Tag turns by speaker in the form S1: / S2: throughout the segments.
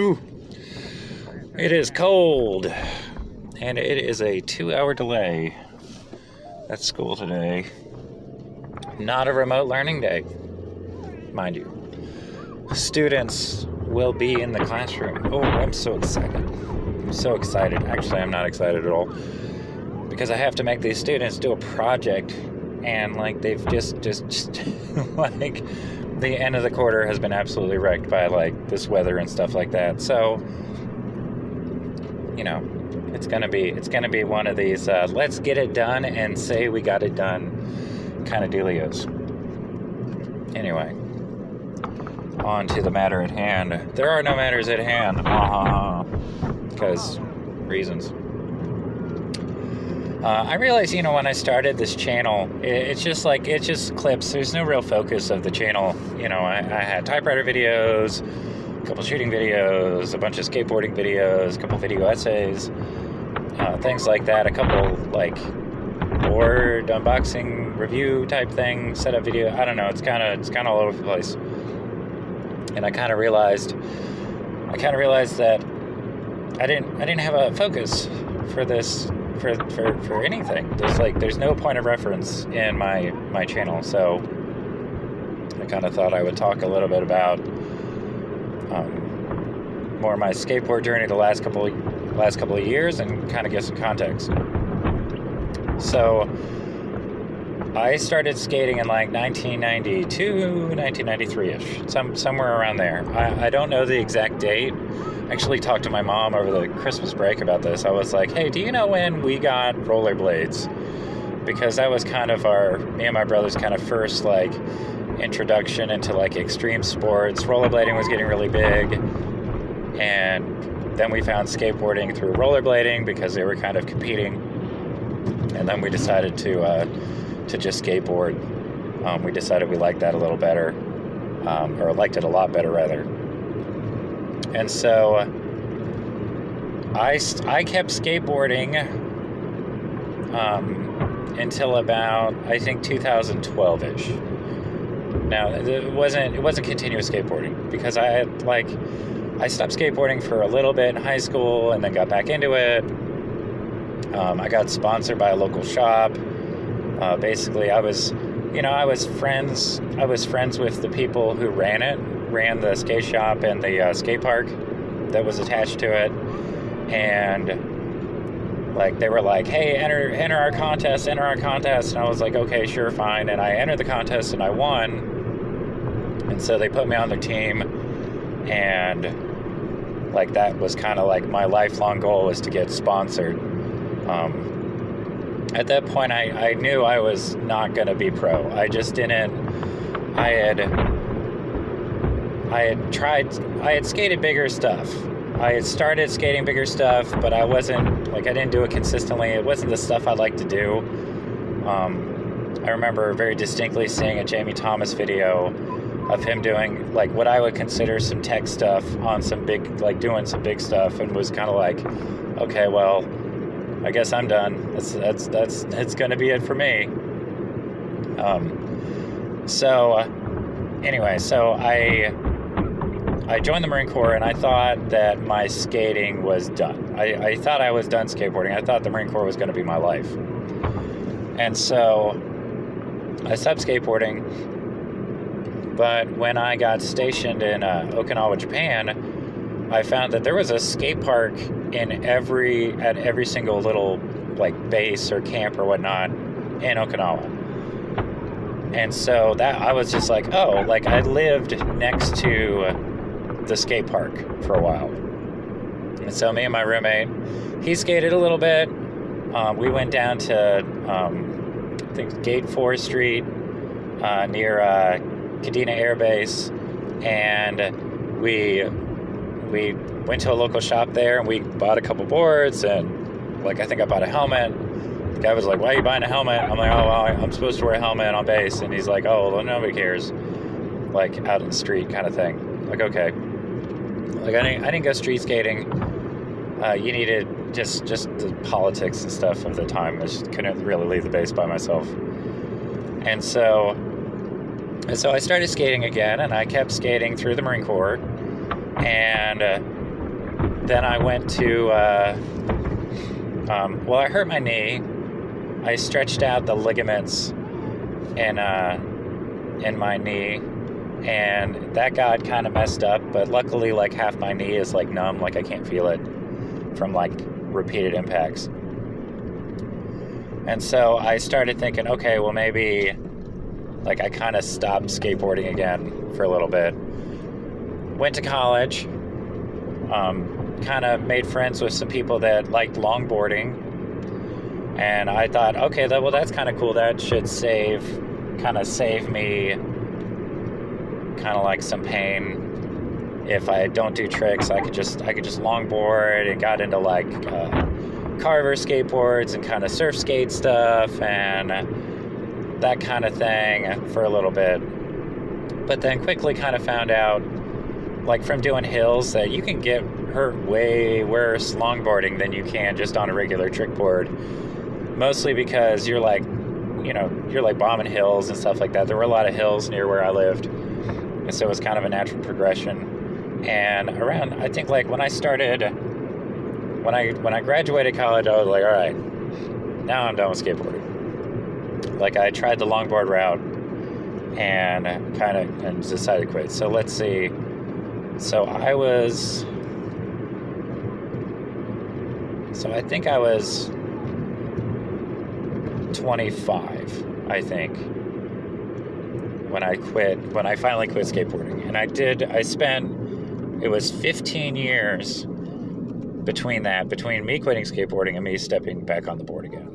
S1: Whew. It is cold, and it is a 2-hour delay at school today. Not a remote learning day, mind you. Students will be in the classroom. Oh, I'm so excited. I'm so excited. Actually, I'm not excited at all, because I have to make these students do a project, and like they've just like the end of the quarter has been absolutely wrecked by like this weather and stuff like that. So, you know, it's gonna be one of these let's get it done and say we got it done kind of dealios. Anyway, on to the matter at hand. There are no matters at hand, because reasons. I realized, when I started this channel, it's just clips. There's no real focus of the channel. I had typewriter videos, a couple shooting videos, a bunch of skateboarding videos, a couple video essays, things like that, a couple like board unboxing review type thing, setup video. I don't know. It's kind of all over the place. And I kind of realized that I didn't have a focus for this. For anything. There's no point of reference in my channel, so I kind of thought I would talk a little bit about more of my skateboard journey the last couple of years and kind of give some context. So I started skating in like 1992, 1993-ish, somewhere around there. I don't know the exact date. I actually talked to my mom over the Christmas break about this. I was like, hey, do you know when we got rollerblades? Because that was kind of me and my brother's kind of first like introduction into like extreme sports. Rollerblading was getting really big, and then we found skateboarding through rollerblading because they were kind of competing, and then we decided to just skateboard. We decided we liked that a little better, or liked it a lot better rather. And so I kept skateboarding until about, I think, 2012-ish. Now, it wasn't continuous skateboarding, because I stopped skateboarding for a little bit in high school and then got back into it. I got sponsored by a local shop. Basically, I was friends with the people who ran the skate shop and the skate park that was attached to it, and like they were like, hey, enter our contest, and I was like, okay, sure, fine. And I entered the contest and I won, and so they put me on their team, and like that was kind of like my lifelong goal, was to get sponsored. At that point, I knew I was not going to be pro. I just didn't. I had skated bigger stuff. I had started skating bigger stuff, but I didn't do it consistently. It wasn't the stuff I like to do. I remember very distinctly seeing a Jamie Thomas video of him doing like what I would consider some tech stuff on some big, like doing some big stuff, and was kind of like, okay, well, I guess I'm done. That's going to be it for me. Anyway, so I joined the Marine Corps, and I thought that my skating was done. I thought I was done skateboarding. I thought the Marine Corps was going to be my life. And so I stopped skateboarding. But when I got stationed in Okinawa, Japan, I found that there was a skate park at every single little like base or camp or whatnot in Okinawa. And so that I was just like, oh, like I lived next to the skate park for a while. And so me and my roommate, he skated a little bit. We went down to I think Gate 4 Street near Kadena Air Base, and we went to a local shop there, and we bought a couple boards, and like I think I bought a helmet. The guy was like, why are you buying a helmet? I'm like, oh, well, I'm supposed to wear a helmet on base. And he's like, oh, well, nobody cares, like out in the street kind of thing. Like, okay. Like I didn't go street skating. You needed just the politics and stuff of the time. I just couldn't really leave the base by myself. And so I started skating again, and I kept skating through the Marine Corps. And then I went to, I hurt my knee. I stretched out the ligaments in my knee, and that got kind of messed up, but luckily, like, half my knee is, like, numb, like, I can't feel it from, like, repeated impacts. And so I started thinking, okay, well, maybe, like, I kind of stopped skateboarding again for a little bit. Went to college, kind of made friends with some people that liked longboarding, and I thought, okay, that's kind of cool. That should save me kind of like some pain. If I don't do tricks, I could just longboard, and got into like carver skateboards and kind of surf skate stuff and that kind of thing for a little bit. But then quickly kind of found out, like, from doing hills, that you can get hurt way worse longboarding than you can just on a regular trick board. Mostly because you're like bombing hills and stuff like that. There were a lot of hills near where I lived, and so it was kind of a natural progression. And around, I think, like, when I graduated college, I was like, all right, now I'm done with skateboarding. Like, I tried the longboard route and decided to quit. So let's see. So I think I was 25, I think, when I finally quit skateboarding. And it was 15 years between me quitting skateboarding and me stepping back on the board again.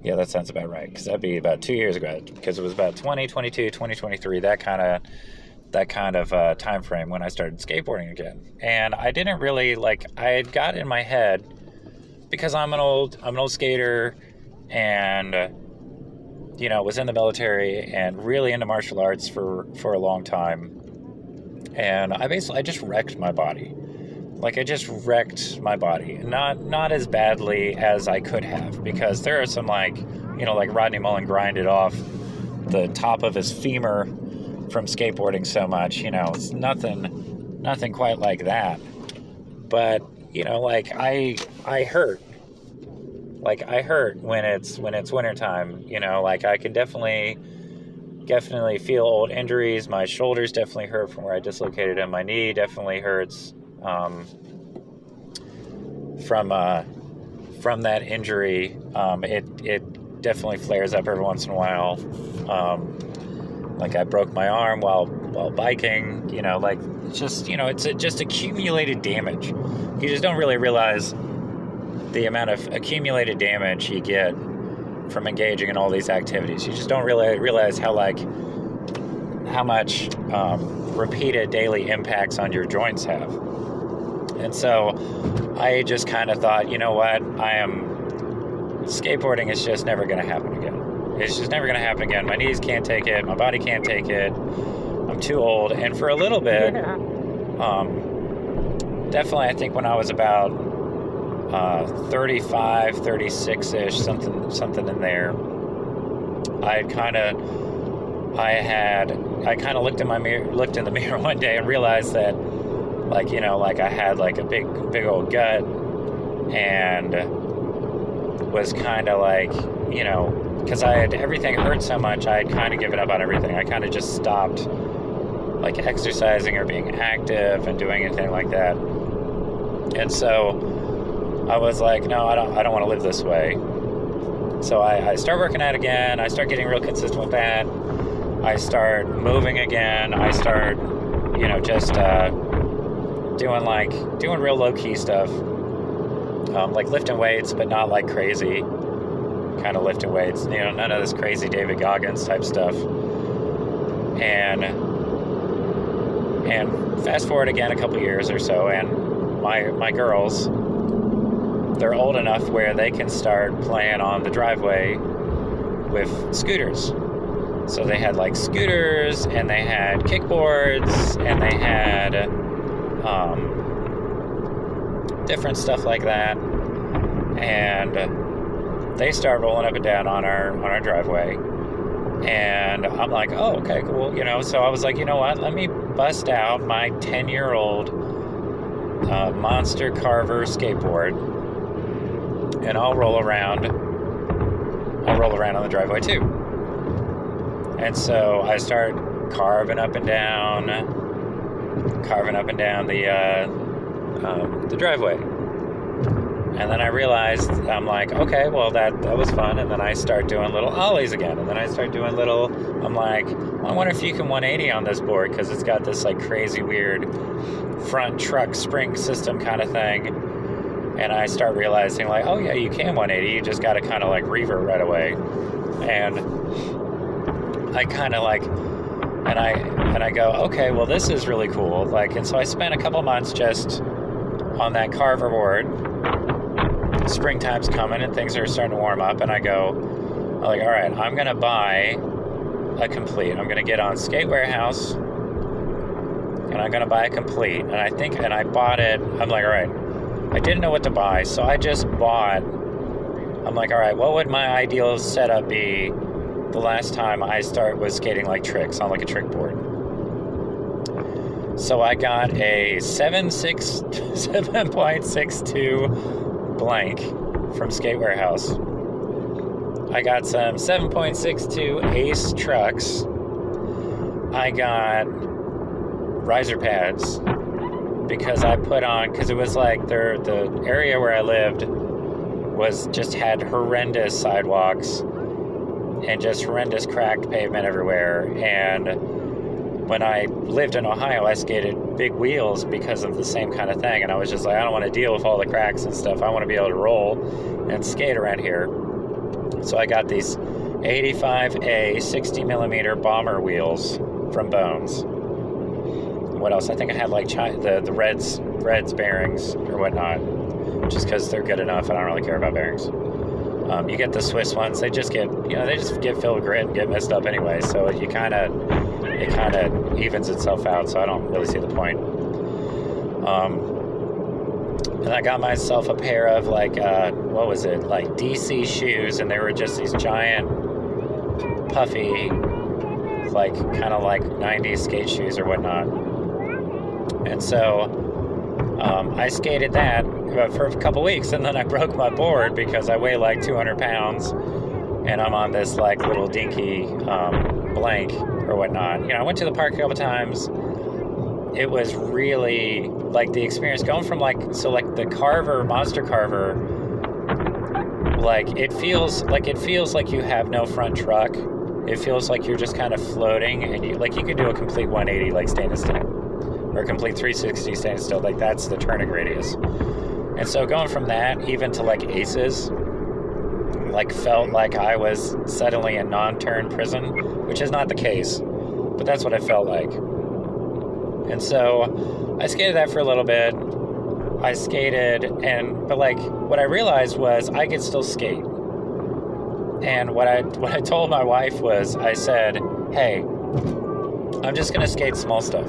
S1: Yeah, that sounds about right, because that'd be about 2 years ago, because it was about 2022, 2023, that kind of time frame when I started skateboarding again. And I didn't really, like, I had got in my head, because I'm an old skater, and was in the military and really into martial arts for a long time. And I just wrecked my body. Like, I just wrecked my body. Not as badly as I could have, because there are some, like Rodney Mullen grinded off the top of his femur from skateboarding so much. It's nothing quite like that. But, like, I hurt. Like, I hurt when it's wintertime. Like, I can definitely feel old injuries. My shoulders definitely hurt from where I dislocated them. My knee definitely hurts from that injury. It definitely flares up every once in a while. Like, I broke my arm while biking. Like, it's just it's just accumulated damage. You just don't really realize the amount of accumulated damage you get from engaging in all these activities. You just don't really realize how much repeated daily impacts on your joints have. And so I just kind of thought, you know what, skateboarding is just never going to happen again. It's just never going to happen again. My knees can't take it. My body can't take it. I'm too old. And for a little bit, definitely, I think when I was about 35, 36-ish, something in there, I kind of looked in the mirror one day and realized that, like, I had like a big old gut, and was kind of like, because everything hurt so much, I had kind of given up on everything. I kind of just stopped, like, exercising or being active and doing anything like that. And so I was like, no, I don't want to live this way. So I start working out again. I start getting real consistent with that. I start moving again. I start, just doing real low-key stuff. Like lifting weights, but not like crazy kind of lifting weights. None of this crazy David Goggins type stuff. And fast forward again a couple years or so, and my girls, they're old enough where they can start playing on the driveway with scooters. So they had like scooters, and they had kickboards, and they had different stuff like that. And they start rolling up and down on our driveway. And I'm like, oh, okay, cool. So I was like, you know what? Let me bust out my 10-year-old Monster Carver skateboard, and I'll roll around on the driveway too. And so I start carving up and down the driveway. And then I realized, I'm like, okay, well, that was fun. And then I start doing little ollies again. And then I start doing I'm like, well, I wonder if you can 180 on this board, because it's got this like crazy weird front truck spring system kind of thing. And I start realizing, like, oh yeah, you can 180. You just got to kind of like revert right away. And I kind of like, and I go, okay, well, this is really cool. Like, and so I spent a couple months just on that Carver board. Springtime's coming and things are starting to warm up, and I'm like, all right, I'm gonna buy a Complete. I'm gonna get on Skate Warehouse, and I'm gonna buy a Complete. And I bought it. I'm like, all right, I didn't know what to buy, so I just bought. I'm like, all right, what would my ideal setup be the last time I was skating like tricks on like a trick board? So I got a 7.62 blank from Skate Warehouse. I got some 7.62 Ace trucks. I got riser pads because it was like the area where I lived had horrendous sidewalks and just horrendous cracked pavement everywhere. And when I lived in Ohio, I skated big wheels because of the same kind of thing. And I was just like, I don't want to deal with all the cracks and stuff. I want to be able to roll and skate around here. So I got these 85A 60 millimeter bomber wheels from Bones. What else? I think I had like the Reds bearings or whatnot, just because they're good enough. I don't really care about bearings. You get the Swiss ones. They just get filled with grit and get messed up anyway. So it kind of evens itself out. So I don't really see the point. And I got myself a pair of like DC shoes, and they were just these giant, puffy, like kind of like 90s skate shoes or whatnot. And so I skated that for a couple weeks, and then I broke my board because I weigh like 200 pounds, and I'm on this like little dinky blank or whatnot. I went to the park a couple times. It was really like the experience going from the Carver, Monster Carver, it feels like you have no front truck. It feels like you're just kind of floating, and you can do a complete 180 like stainless steel, or a complete 360 stainless steel. Like that's the turning radius. And so going from that even to like Aces, felt like I was suddenly in non-turn prison, which is not the case, but that's what I felt like. And so I skated that for a little bit. I skated, but what I realized was I could still skate. And what I told my wife was, I said, hey, I'm just gonna skate small stuff.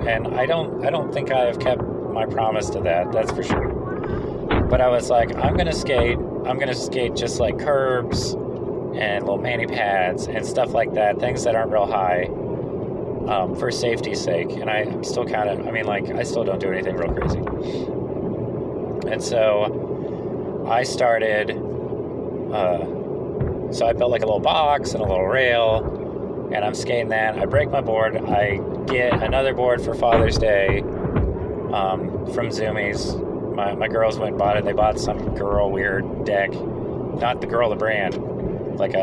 S1: And I don't think I have kept my promise to that, that's for sure. But I was like, I'm gonna skate just like curbs and little mani pads and stuff like that, things that aren't real high. For safety's sake. And I'm still I still don't do anything real crazy. And so I started, so I built like a little box and a little rail, and I'm skating that. I break my board. I get another board for Father's Day from Zoomies. My girls went and bought it. They bought some girl weird deck. Not the girl, the brand. Like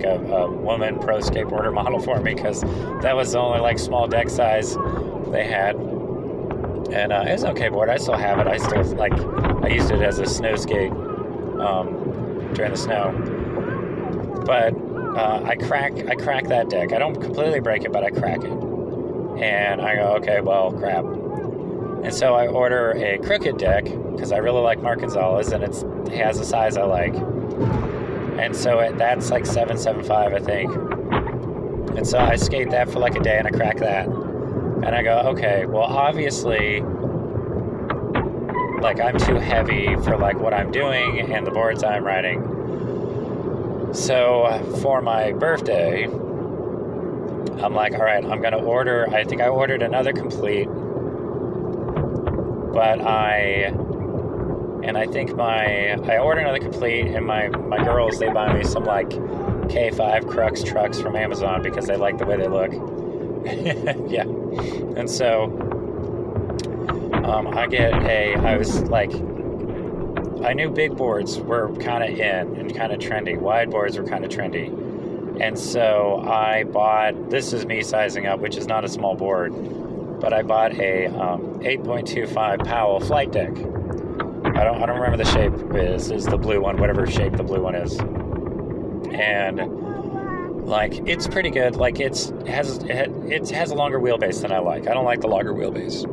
S1: a woman pro skateboarder model for me, because that was the only small deck size they had. And it was an okay board. I still have it. I used it as a snow skate during the snow. But I crack that deck. I don't completely break it, but I crack it. And I go, okay, well, crap. And so I order a crooked deck because I really like Mark Gonzalez, and it has a size I like. And so that's like 7.75, I think. And so I skate that for like a day, and I crack that. And I go, okay, well, obviously, I'm too heavy for what I'm doing and the boards I'm riding. So for my birthday, I'm like, all right, I'm going to order. I think I ordered another Complete, but I ordered another Complete, and my girls, they buy me some like K5 Crux trucks from Amazon because they like the way they look. Yeah. And so I knew big boards were kind of in and kind of trendy. Wide boards were kind of trendy. And so I bought, this is me sizing up, which is not a small board, but I bought a 8.25 Powell flight deck. I don't remember the shape is the blue one, whatever shape the blue one is. And like, it's pretty good. Like, it has a longer wheelbase than I like. I don't like the longer wheelbase.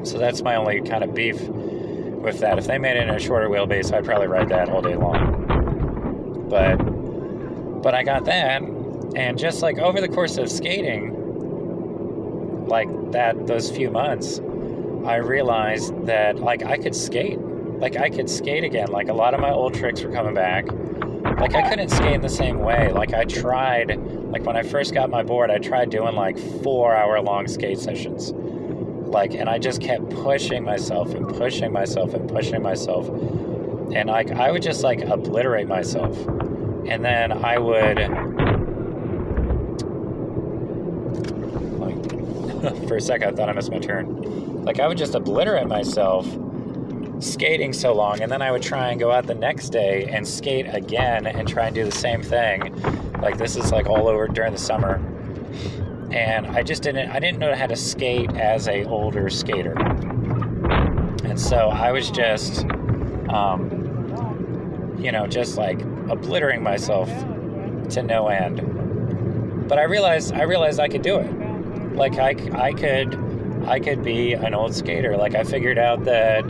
S1: So that's my only kind of beef with that. If they made it in a shorter wheelbase, I'd probably ride that all day long. But I got that, and just like over the course of skating, like those few months, I realized that like I could skate. Like I could skate again. Like a lot of my old tricks were coming back. Like I couldn't skate in the same way. Like I tried, like when I first got my board, I tried doing like 4-hour-long skate sessions. Like, and I just kept pushing myself and pushing myself and pushing myself. And like I would just like obliterate myself. And then I would, like, for a second I thought I missed my turn. Like I would just obliterate myself skating so long, and then I would try and go out the next day and skate again and try and do the same thing. Like this is like all over during the summer. And I didn't know how to skate as a older skater. And so I was just, just like obliterating myself to no end. But I realized I could do it. Like I could be an old skater. Like I figured out that,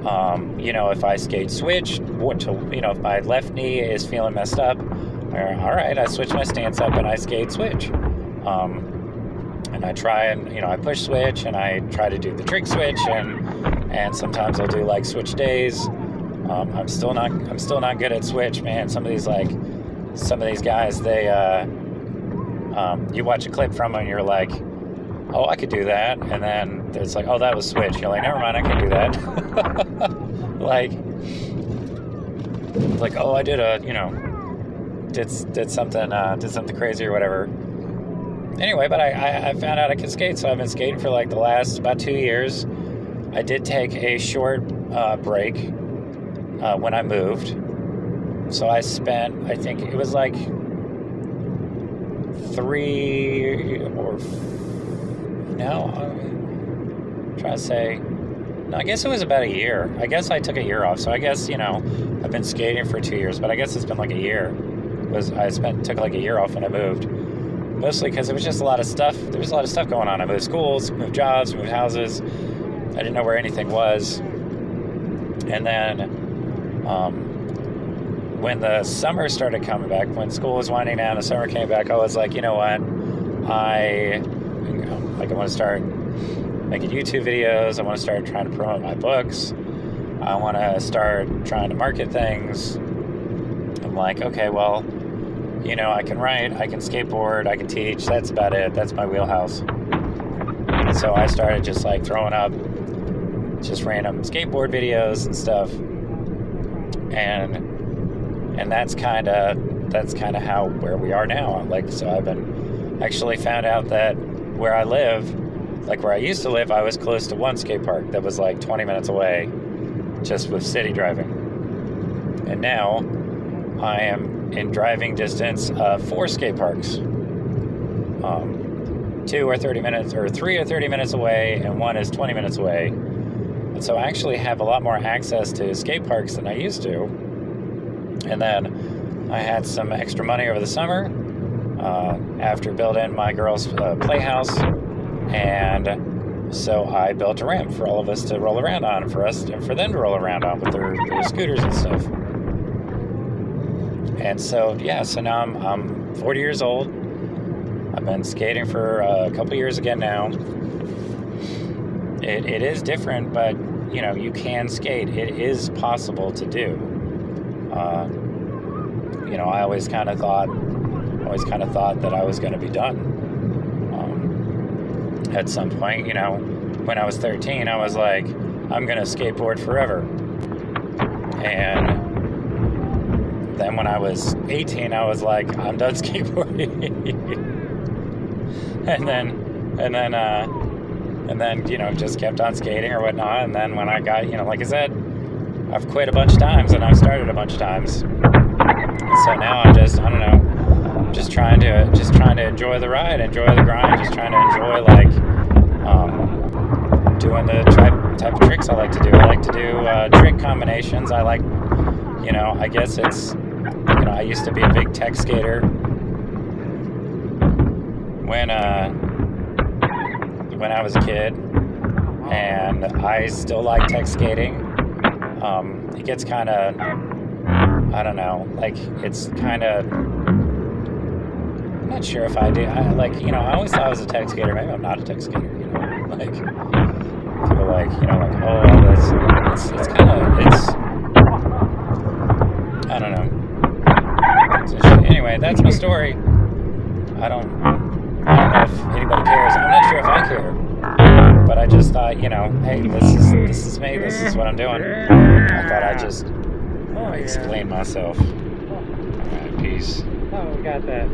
S1: if I skate switch, if my left knee is feeling messed up, all right, I switch my stance up and I skate switch. And I try and, I push switch and I try to do the trick switch, and sometimes I'll do like switch days. I'm still not good at switch, man. Some of these guys, they, you watch a clip from them and you're like, oh, I could do that. And then it's like, oh, that was switch. You're like, never mind, I can't do that. like, oh, I did did something crazy or whatever. Anyway, but I found out I could skate, so I've been skating for like the last about 2 years. I did take a short break when I moved. So I spent, I think it was like 3 or I guess it was about a year. I guess I took a year off. So I guess, I've been skating for 2 years, but I guess it's been like a year. Took like a year off when I moved. Mostly because it was just a lot of stuff. There was a lot of stuff going on. I moved schools, moved jobs, moved houses. I didn't know where anything was. And then when the summer started coming back, when school was winding down, the summer came back, I was like, you know what? I want to start making YouTube videos. I want to start trying to promote my books. I want to start trying to market things. I'm like, okay, well, I can write, I can skateboard, I can teach. That's about it. That's my wheelhouse. And so I started just like throwing up just random skateboard videos and stuff. And that's kind of where we are now. Like, so I've been actually found out that where I live, like where I used to live, I was close to one skate park that was like 20 minutes away, just with city driving. And now I am in driving distance of 4 skate parks. 2 are 30 minutes, or 3 are 30 minutes away, and 1 is 20 minutes away. And so I actually have a lot more access to skate parks than I used to. And then I had some extra money over the summer after building my girls' playhouse, and so I built a ramp for all of us to roll around on, for them to roll around on with their scooters and stuff. And so, so now I'm 40 years old. I've been skating for a couple years again now. It is different, but, you can skate. It is possible to do. I always kind of thought, always kind of thought that I was going to be done. At some point, you know, when I was 13, I was like, I'm going to skateboard forever. And then when I was 18, I was like, I'm done skateboarding. and then, you know, just kept on skating or whatnot. And then when I got, you know, like I said, I've quit a bunch of times and I've started a bunch of times. And so now I'm just, I don't know, just trying to enjoy the ride, enjoy the grind, just trying to enjoy like doing the type of tricks I like to do. I like to do trick combinations. I like, you know, I guess it's, you know, I used to be a big tech skater when I was a kid, and I still like tech skating. It gets kind of, I don't know, like it's kind of, I'm not sure if I do. I always thought I was a tech skater. Maybe I'm not a tech skater, you know, like people like, you know, like, oh, it's kind of, I don't know. Anyway, that's my story. I don't know if anybody cares. I'm not sure if I care. But I just thought, you know, hey, this is me. This is what I'm doing. I thought I'd just explain myself. All right, peace.
S2: Oh, we got that.